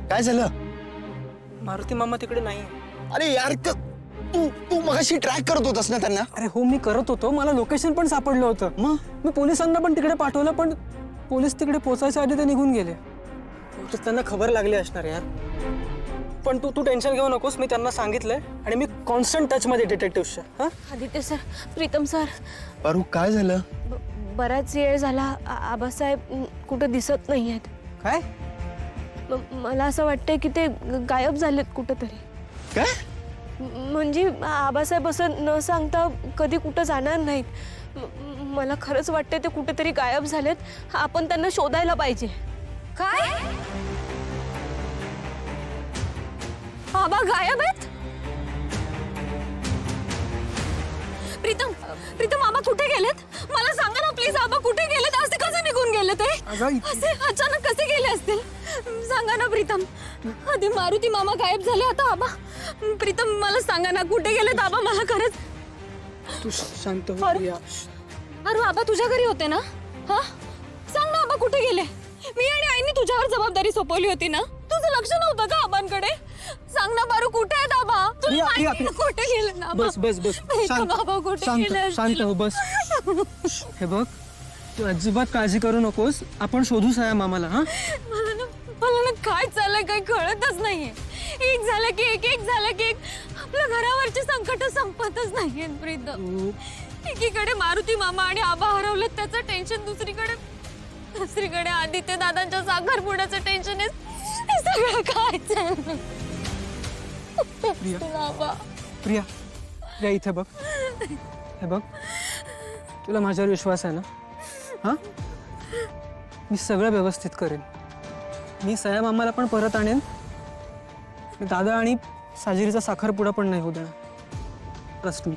काय झालं? मारुती मामा तिकडे नाही. अरे यार तू तू मगाशी ट्रॅक करत होतास ना त्यांना? अरे हो, मी करत होतो. मला लोकेशन पण सापडलं होतं. मग मी पोलिसांना पण तिकडे पाठवलं, पण पोलीस तिकडे पोहोचायच्या आधी ते निघून गेले. बहुतेक त्यांना खबर लागली असणार यार. पण तू टेन्शन घेऊ नकोस, मी त्यांना सांगितलंय आणि मी कॉन्स्टंट टच मध्ये डिटेक्टिव्हच्या. हां आदित्य सर, प्रीतम सर, पारू काय झालं? बराच वेळ झाला आबासाहेब कुठं दिसत नाही आहेत. काय? मला असं वाटतंय की ते गायब झालेत कुठंतरी. काय? म्हणजे आबासाहेब असं न सांगता कधी कुठं जाणार नाहीत. मला खरंच वाटतंय ते कुठेतरी गायब झालेत. आपण त्यांना शोधायला पाहिजे. काय? आबा गायब आहेत? प्रीतम, प्रीतम आबा कुठे गेलेत? मला सांगा ना प्लीज, आबा कुठे गेलेत? असे कसे निघून गेले ते? असे अचानक कसे गेले असतील? सांगा ना प्रीतम. आधी मारुती मामा गायब झाले, आता आबा. प्रीतम मला सांगा ना कुठे गेलेत आबा? मला खरंच. तू शांत हो प्रिया. अरे आबा तुझ्या घरी होते ना? हा, सांग ना आबा कुठे गेले? मी आणि आईने तुझ्यावर जबाबदारी सोपवली होती ना? तुझं लक्ष नव्हतं का आबांकडे? सांग ना बारू, कुठे आहेत आबा? तुला माहिती ना कुठे गेले ना आबा? बस बस बस, प्रीतम आबा कुठे गेले असतील? शांत हो, बस. हे बघ, तू अजिबात काळजी करू नकोस. आपण शोधू साया मामाला. हा, मला ना काय चाललंय काही कळतच नाहीये. एक झालं की एक झालं की एक. आपल्या घरावरची संकट संपतच नाहीयेत प्रीतम. एकीकडे मारुती मामा आणि आबा हरवलेत त्याचं टेन्शन, दुसरीकडे आदित्य दादांच्या साखरपुड्याचं टेन्शन आहे. हे सगळं काय चाललंय? प्रिया प्रिया प्रिया, इथे बघ. हे बघ, तुला माझ्यावर विश्वास आहे ना? हा, मी सगळं व्यवस्थित करेन. मी सया मामाला पण परत आणेन. दादा आणि साजिरीचा साखरपुडा पण नाही होऊ देणार. Trust me.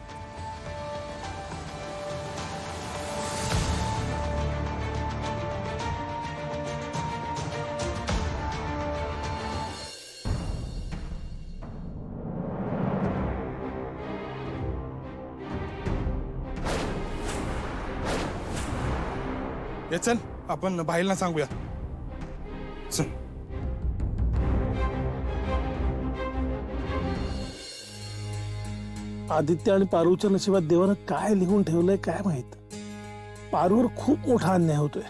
ये चल, आपण भाईला सांगूया. चल. आदित्य आणि पारूच्या नशिबात देवानं काय लिहून ठेवलंय काय माहित. पारूवर खूप मोठा अन्याय होतोय.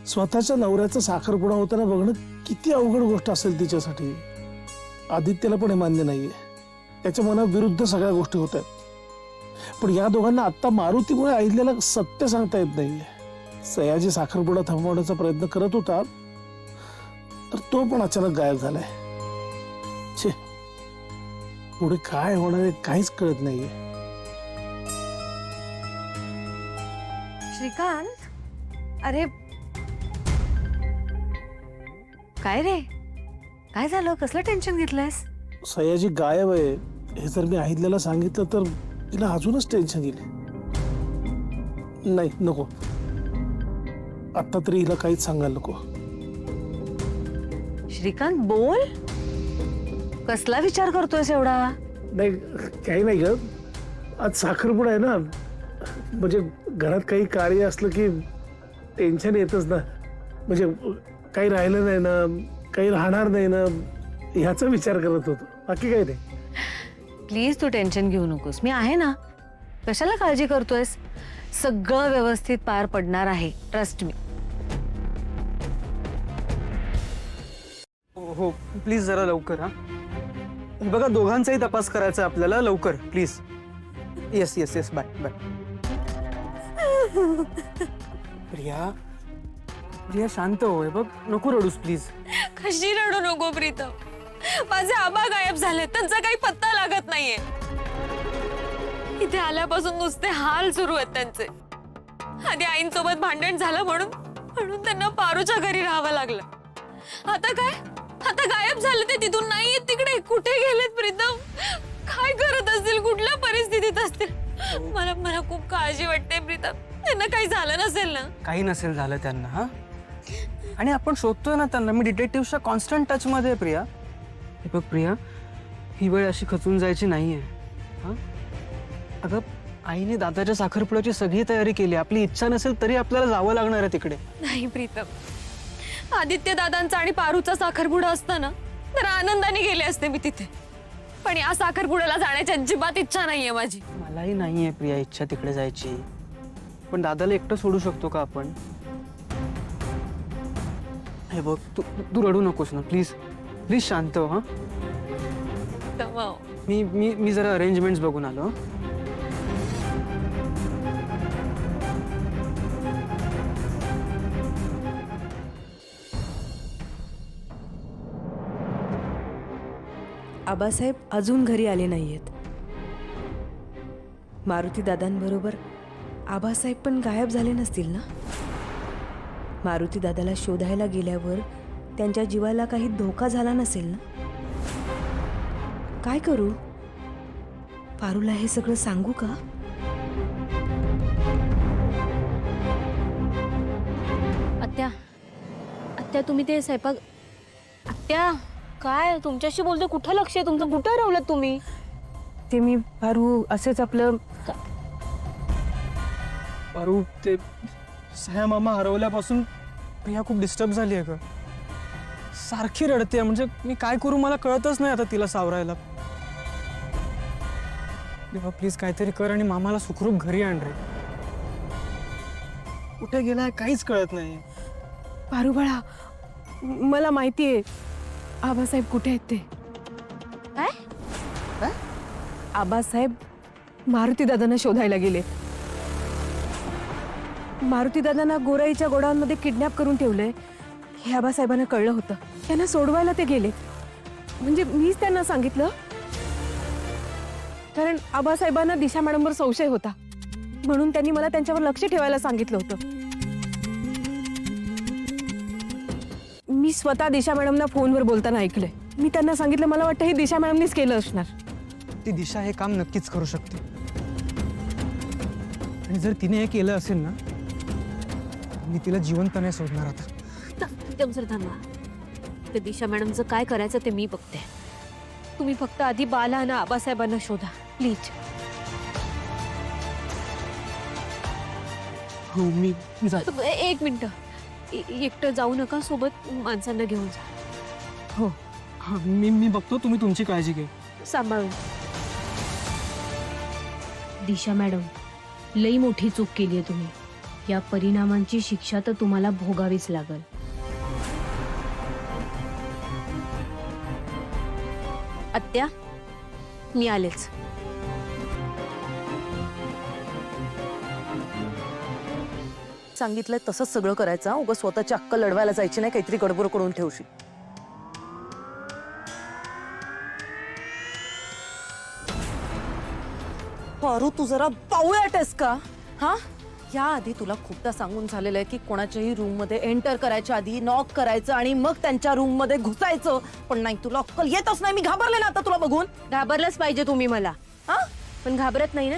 स्वतःच्या नवऱ्याचा साखरपुडा होताना बघणं किती अवघड गोष्ट असेल तिच्यासाठी. आदित्यला पण हे मान्य नाहीये. त्याच्या मनाविरुद्ध सगळ्या गोष्टी होत आहेत. पण या दोघांना आता मारुतीमुळे अहिल्याला सत्य सांगता येत नाहीये. सयाजी साखरपुडा थांबवण्याचा प्रयत्न करत होता, तर तो पण अचानक गायब झालाय. छे, पुढे काय होणार आहे काहीच कळत नाहीये. श्रीकांत, अरे काय रे, काय झालं? कसलं टेन्शन घेतलंयस? सयाजी गायब आहे हे जर मी अहिल्याला सांगितलं तर तिला अजूनच टेन्शन येईल. नाही, नको. आता तरी हिला काहीच सांगायला नको. श्रीकांत बोल, कसला विचार करतोयस एवढा? नाही, काही नाही ग. आज साखरपुडा आहे ना, म्हणजे घरात काही कार्य असलं की टेन्शन येतच ना. म्हणजे काही राहिलं नाही ना, काही राहणार नाही ना, ह्याचा विचार करत होतो. बाकी काही नाही. प्लीज तू टेन्शन घेऊ नकोस, मी आहे ना. कशाला काळजी करतोयस? सगळं व्यवस्थित पार पडणार आहे, ट्रस्ट मी. हो, प्लीज जरा लवकर. हा, बघा, दोघांचाही तपास करायचा आहे आपल्याला. लवकर please. Yes yes yes, bye bye. Priya Priya, शांत हो. हे बघ, नको रडूस प्लीज. कशी रडू नको प्रीतम. माझे आबा गायब झाले, त्यांचा काही पत्ता लागत नाहीये. इथे आल्यापासून नुसते हाल सुरू आहेत त्यांचे. आधी आईंसोबत भांडण झालं म्हणून त्यांना पारूच्या घरी राहावं लागलं. आता काय? आता गायब झाले ते, तिथून नाही येत तिकडे. कुठे गेलेत प्रीतम? काय करत असतील? कुठल्या परिस्थितीत असतील? मला खूप काळजी वाटते प्रीतम. त्यांना काही झालं नसेल ना? काही नसेल झालं त्यांना. हा, आणि आपण शोधतोय ना त्यांना. मी डिटेक्टिव्हच्या कॉन्स्टंट टच मध्ये आहे प्रिया. हे बघ प्रिया, ही वेळ अशी खचून जायची नाहीये. हा, अगं, आईने दादाच्या साखरपुड्याची सगळी तयारी केली. आपली इच्छा नसेल तरी आपल्याला जावं लागणार आहे तिकडे. नाही प्रीतम, आदित्य दादांचा आणि पारूचा साखरपुडा असताना तर आनंदाने गेले असते मी तिथे. पण या साखरपुड्याला जाण्याची अजिबात इच्छा नाहीये माझी. मलाही नाहीये प्रिया इच्छा तिकडे जायची, पण दादाला एकटं सोडू शकतो का आपण? हे बघ, तू रडू नकोस ना, प्लीज प्लीज शांत हो. हा, तमाव. मी जरा अरेंजमेंट्स बघून आलो. आबासाहेब अजून घरी आले नाहीयेत. मारुती दादांबरोबर आबासाहेब पण गायब झाले नसतील ना? मारुती दादाला शोधायला गेल्यावर त्यांच्या जीवाला काही धोका झाला नसेल ना? काय करू? पारूला हे सगळं सांगू का? आत्या तुम्ही ते स्वयंपाक. आत्या काय तुमच्याशी बोलतो, कुठं लक्ष आहे तुमचं? कुठं रावलं तुम्ही? ते मी पारू असेच आपलं पारू, ते सया मामा हरवल्यापासून प्रिया खूप डिस्टर्ब झाली आहे ग. सारखी रडते, म्हणजे मी काय करू मला कळतच नाही आता तिला सावरायला. देवा प्लीज काहीतरी कर आणि मामाला सुखरूप घरी आण रे. कुठे गेलाय काहीच कळत नाही. पारू बाळा, मला माहितीये आबासाहेब कुठे आहेत ते. काय? आबासाहेब मारुती दादांना शोधायला गेले. मारुती दादांना गोराईच्या गोडाऊनमध्ये किडनॅप करून ठेवलंय हे आबासाहेबांना कळलं होतं. त्यांना सोडवायला ते गेले. म्हणजे मीच त्यांना सांगितलं, कारण आबासाहेबांना दिशा मॅडमवर संशय होता, म्हणून त्यांनी मला त्यांच्यावर लक्ष ठेवायला सांगितलं होतं. मी स्वतः दिशा मॅडमना फोनवर बोलताना ऐकलंय. मी त्यांना सांगितलं मला वाटतं हे दिशा मॅडमनीच केलं असणार. ती दिशा हे काम नक्कीच करू शकते, आणि जर तिने हे केलं असेल ना, मी तिला जिवंत नाही सोडणार आता. जर थांबा, ते दिशा मॅडमचं काय करायचं ते मी बघते. तुम्ही फक्त आधी बाला आणि आबासाहेबांना शोधा प्लीज. हो मी जातो. एक मिनिट, एकटं जाऊ नका, सोबत माणसांना घेऊन जा. हो हा, मी बघतो, तुम्ही तुमची काळजी घ्या. सांभाळून. दिशा मॅडम, लई मोठी चूक केली आहे तुम्ही. या परिणामांची शिक्षा तर तुम्हाला भोगावीच लागल. आत्या, मी आलेच. सांगितलंय तसंच सगळं करायचं. उगा स्वतःची अक्कल लढवायला जायची नाही, काहीतरी गडबड करून ठेवशील. पारू, तू जरा बावळटस का? हा, या आधी तुला खूपदा सांगून झालेलं आहे की कोणाच्याही रूम मध्ये एंटर करायच्या आधी नॉक करायचं आणि मग त्यांच्या रूम मध्ये घुसायचं. पण नाही, तुला अक्कल येतच नाही. मी घाबरले ना आता तुला बघून. घाबरलंच पाहिजे तुम्ही मला, हा? पण घाबरत नाही ना.